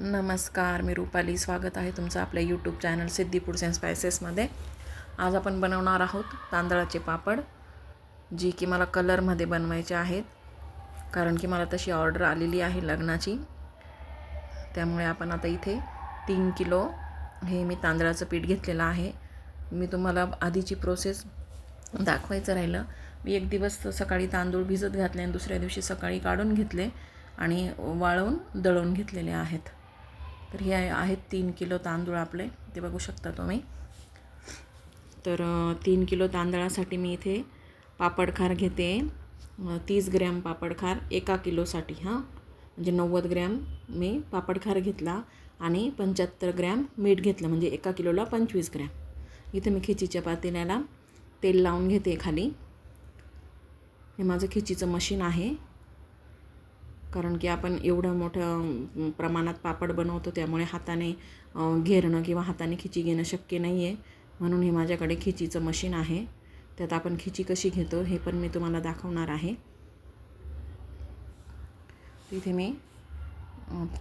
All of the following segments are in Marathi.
नमस्कार, मी रुपाली. स्वागत आहे तुमचं आपल्या YouTube channel Siddhi Foods and स्पायसेसमध्ये. आज आपण बनवणार आहोत तांदळाचे पापड, जी की मला कलरमध्ये बनवायचे आहेत, कारण की मला तशी ऑर्डर आलेली आहे लग्नाची. त्यामुळे आपण आता इथे 3 किलो हे मी तांदळाचं पीठ घेतलेलं आहे. मी तुम्हाला आधीची प्रोसेस दाखवायचं राहिलं. मी एक दिवस सकाळी तांदूळ भिजत घातले आणि दुसऱ्या दिवशी सकाळी काढून घेतले आणि वाळवून दळून घेतलेले आहेत. तर हे आहेत 3 किलो तांदूळ आपले, ते बघू शकता तुम्ही. तर 3 किलो तांदळासाठी मी इथे पापडखार घेते. 30 ग्रॅम पापडखार 1 किलोसाठी, म्हणजे 90 ग्रॅम मी पापडखार घेतला आणि 75 ग्रॅम मीठ घेतलं, म्हणजे 1 किलोला 25 ग्रॅम. इथे मी खिचीच्या पातेल्याला तेल लावून घेते खाली. हे माझं खिचीचं मशीन आहे, कारण की आपण एवढं मोठं प्रमाणात पापड बनवतो, त्यामुळे हाताने घेरणं किंवा हाताने खिची घेणं शक्य नाही आहे. म्हणून हे माझ्याकडे खिचीचं मशीन आहे. त्यात आपण खिची कशी घेतो हे पण मी तुम्हाला दाखवणार आहे. तिथे मी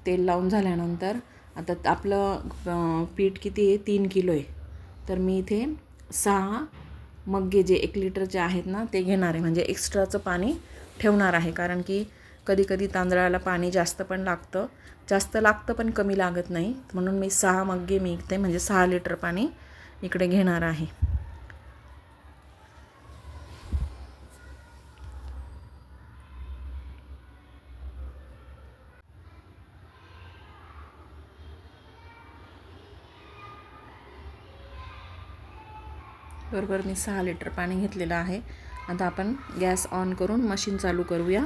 तेल लावून झाल्यानंतर आता आपलं पीठ किती आहे, 3 किलो आहे. तर मी इथे 6 मग्गे जे 1 लिटरचे आहेत ना, ते घेणार आहे. म्हणजे एक्स्ट्राचं पाणी ठेवणार आहे, कारण की कधी कधी तांदळाला पाणी जास्त लागतं पण कमी लागत नाही. म्हणून मी 6 मग्गे मी इथे, म्हणजे 6 लिटर पाणी इकडे घेणार आहे. बरोबर मी 6 लिटर पाणी घेतलेलं आहे. आता आपण गॅस ऑन करून मशीन चालू करूया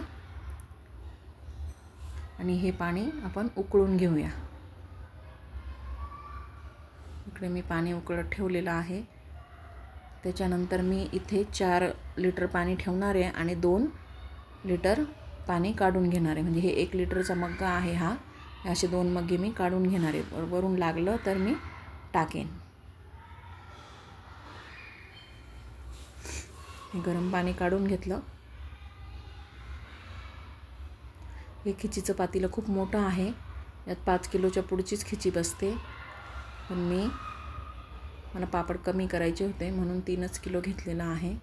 आणि हे पाणी आपण उकळून घेऊया. इकडे मी पाणी उकळत ठेवलेलं आहे. त्याच्यानंतर मी इथे 4 लिटर पाणी ठेवणार आहे आणि 2 लिटर पाणी काढून घेणार आहे. म्हणजे हे 1 लिटरचा मग्गा आहे हा. असे 2 मग्गे मी काढून घेणार आहे. वरून लागलं तर मी टाकेन. हे गरम पाणी काढून घेतलं. हे खिचीचं पातेलं खूप मोठं आहे. यात 5 किलोच्या पुढचीच खिची बसते, पण मला पापड कमी करायचे होते म्हणून 3च किलो घेतलेला आहे.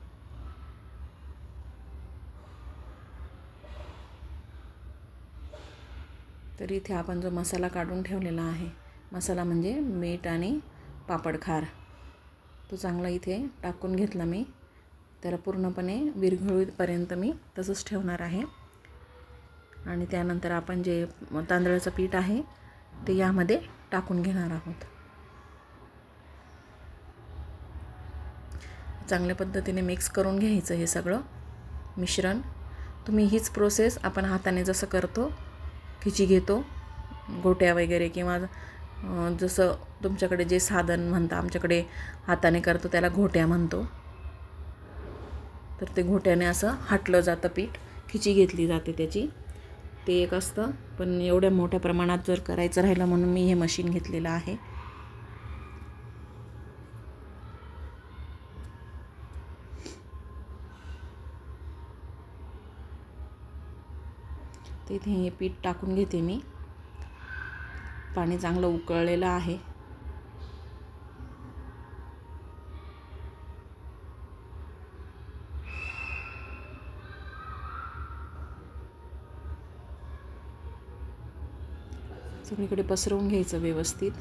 तर इथे आपण जो मसाला काढून ठेवलेला आहे, मसाला म्हणजे मीठ आणि पापडखार, तो चांगला इथे टाकून घेतला मी. त्याला पूर्णपणे विरघळूपर्यंत मी तसंच ठेवणार आहे. आणि त्यानंतर आपण जे तांदळाचं पीठ आहे ते यामध्ये टाकून घेणार आहोत. चांगल्या पद्धतीने मिक्स करून घ्यायचं हे सगळं मिश्रण. तुम्ही हीच प्रोसेस आपण हाताने जसं करतो, खिची घेतो, गोट्या वगैरे, किंवा जसं तुमच्याकडे जे साधन म्हणता, आमच्याकडे हाताने करतो त्याला घोट्या म्हणतो. तर ते घोट्याने असं हाटलं जातं पीठ, खिची घेतली जाते त्याची. ते एक असतं, पण एवढ्या मोठ्या प्रमाणात जर करायचं राहिलं म्हणून मी हे मशीन घेतलेलं आहे. तिथे हे पीठ टाकून घेते मी. पाणी चांगलं उकळलेलं आहे. सगळीकडे पसरवून घ्यायचं व्यवस्थित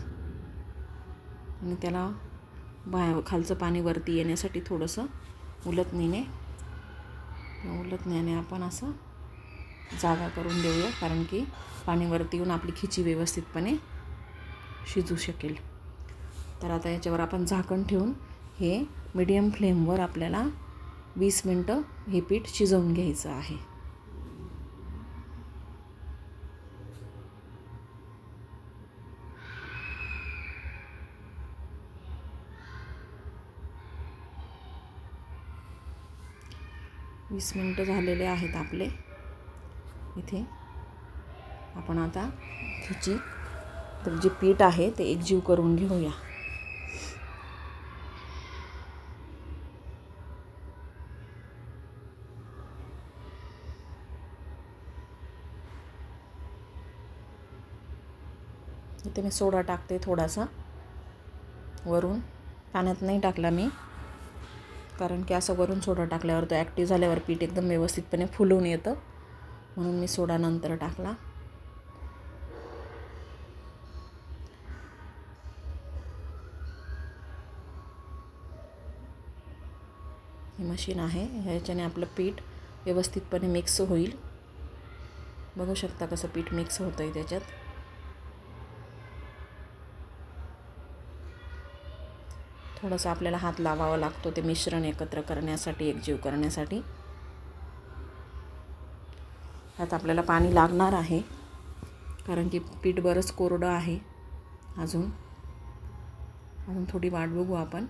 आणि त्याला खालचं पाणी वरती येण्यासाठी थोडंसं उलटण्याने आपण असं जागा करून देऊया, कारण की पाणी वरती येऊन आपली खिची व्यवस्थितपणे शिजू शकेल. तर आता याच्यावर आपण झाकण ठेवून हे मीडियम फ्लेमवर आपल्याला 20 मिनटं हे पीठ शिजवून घ्यायचं आहे. वीस मिनटं झालेले आहेत आपले. इथे आपण आता खिची, तर जे पीठ आहे ते एकजीव करून घेऊया. इथे मी सोडा टाकते थोडासा वरून, पाण्यात नाही टाकला मी, कारण की असं वरून सोडा टाकल्यावर तो ॲक्टिव्ह झाल्यावर पीठ एकदम व्यवस्थितपणे फुलून येतं, म्हणून मी सोडा नंतर टाकला. ही मशीन आहे, ह्याच्याने आपलं पीठ व्यवस्थितपणे मिक्स होईल. बघू शकता कसं पीठ मिक्स होतं आहे त्याच्यात. थोडंसं आपल्याला हात लावावा लागतो ते मिश्रण एकत्र करण्यासाठी, एकजीव करण्यासाठी. ह्यात आपल्याला पाणी लागणार आहे, कारण की पीठ बरंच कोरडं आहे. अजून थोडी वाट बघू आपण,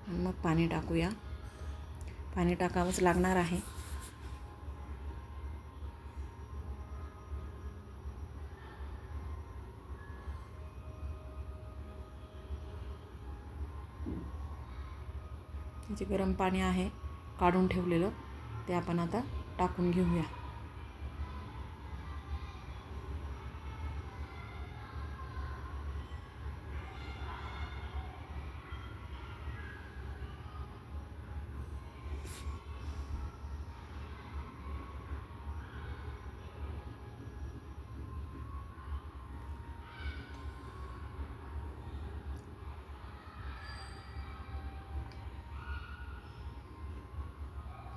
मग पाणी टाकूया. पाणी टाकावंच लागणार आहे. जे गरम पाणी आहे काढून ठेवलेलं ते आपण आता टाकून घेऊया.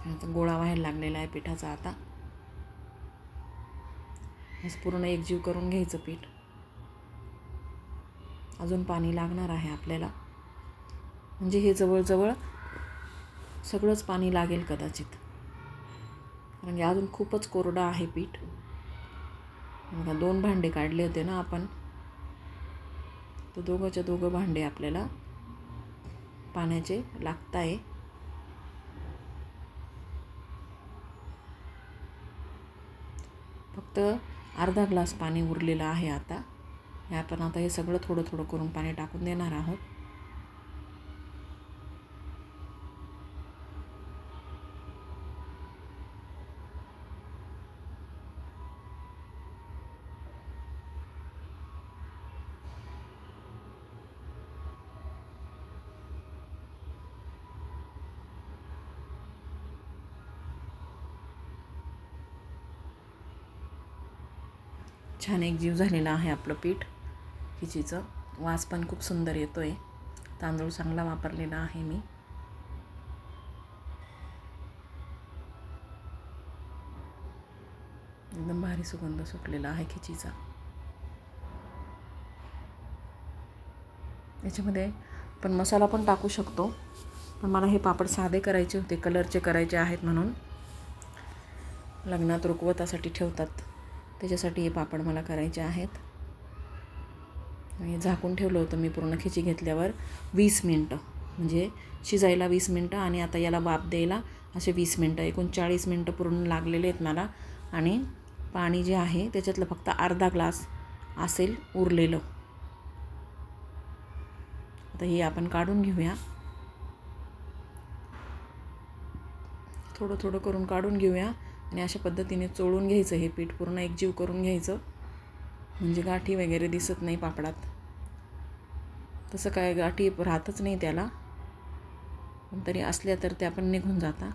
आता गोळा व्हायला लागलेला आहे पिठाचा. आता असं पूर्ण एकजीव करून घ्यायचं पीठ. अजून पाणी लागणार आहे आपल्याला, म्हणजे हे जवळजवळ सगळंच पाणी लागेल कदाचित, कारण की अजून खूपच कोरडं आहे पीठ. बघा 2 भांडे काढले होते ना आपण, तर दोघंच्या दोघं भांडे आपल्याला पाण्याचे लागत आहे. फक्त अर्धा ग्लास पाणी उरलेलं आहे. आता हे आपण हे सगळं थोडं थोडं करून पाणी टाकून देणार आहोत. छान एकजीव झालेलं आहे आपलं पीठ. खिचीचं वास पण खूप सुंदर येतो आहे. तांदूळ चांगला वापरलेला आहे मी. एकदम भारी सुगंध सुटलेला आहे खिचीचा. याच्यामध्ये आपण मसाला पण टाकू शकतो, पण मला हे पापड साधे करायचे होते, कलरचे करायचे आहेत म्हणून. लग्नात रुखवतासाठी ठेवतात, त्याच्यासाठी हे पापड मला करायचे आहेत. हे झाकून ठेवलं होतं मी पूर्ण खिची घेतल्यावर 20 मिनटं, म्हणजे शिजायला 20 मिनटं आणि आता याला वाफ द्यायला असे 20 मिनटं, एकूण 40 मिनटं पूर्ण लागलेले आहेत मला. आणि पाणी जे आहे त्याच्यातलं फक्त अर्धा ग्लास असेल उरलेलं. आता हे आपण काढून घेऊया, थोडं थोडं करून काढून घेऊया. आणि अशा पद्धतीने चोळून घ्यायचं, हे पीठ पूर्ण एकजीव करून घ्यायचं, म्हणजे गाठी वगैरे दिसत नाही पापडात. तसं काय गाठी राहतच नाही त्याला, पण तरी असल्या तर त्या पण निघून जाता.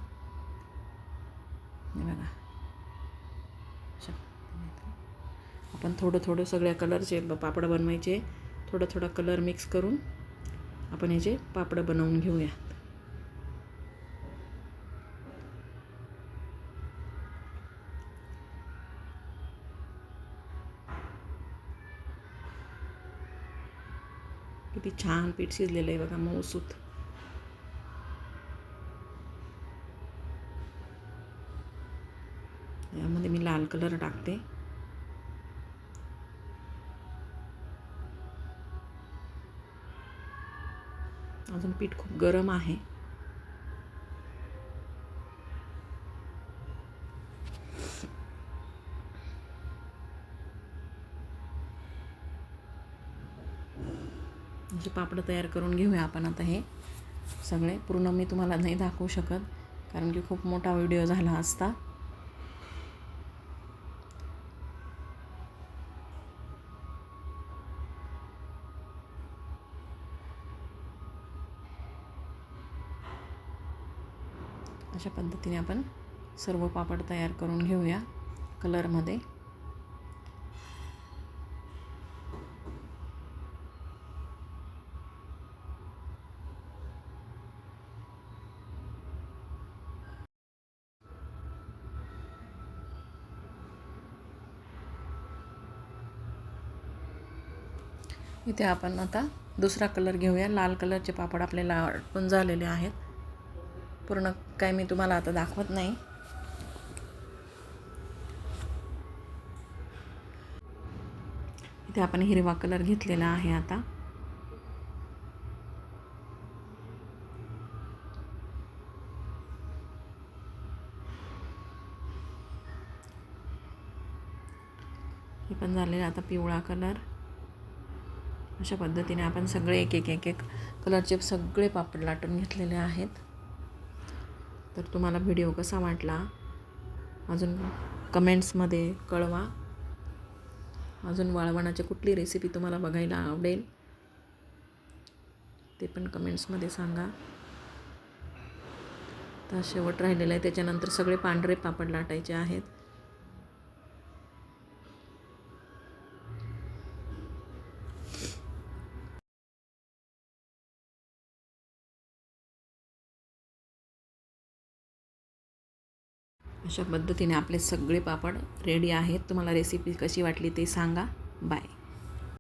बघा आपण थोडं थोडं सगळ्या कलरचे पापड बनवायचे. थोडं थोडं कलर मिक्स करून आपण याचे पापड बनवून घेऊया. किती छान पीठ शिजलेलं आहे बघा, मऊसूत. यामध्ये मी लाल कलर टाकते. अजून पीठ खूप गरम आहे. असे पापड तयार करून घेऊया आपण. आता हे सगळे पूर्ण मी तुम्हाला नाही दाखवू शकत, कारण की खूप मोठा व्हिडिओ झाला असता. अशा पद्धतीने आपण सर्व पापड तयार करून घेऊया कलरमध्ये. इथे आपण आता दुसरा कलर घेऊया. लाल कलरचे पापड आपल्याला आटून झालेले आहेत. पूर्ण काय मी तुम्हाला आता दाखवत नाही. इथे आपण हिरवा कलर घेतलेला आहे. आता हे पण झालेलं. आता पिवळा कलर. अशा पद्धतीने आपण सगळे एक एक कलरचे सगळे पापड लाटून घेतलेले आहेत. तर तुम्हाला व्हिडिओ कसा वाटला अजून कमेंट्समध्ये कळवा. अजून वाळवणाची कुठली रेसिपी तुम्हाला बघायला आवडेल ते पण कमेंट्समध्ये सांगा. तर शेवट राहिलेला आहे. त्याच्यानंतर सगळे पांढरे पापड लाटायचे आहेत. अशा पद्धतीने आपले सगळे पापड रेडी आहेत. तुम्हाला रेसिपी कशी वाटली ते सांगा. बाय.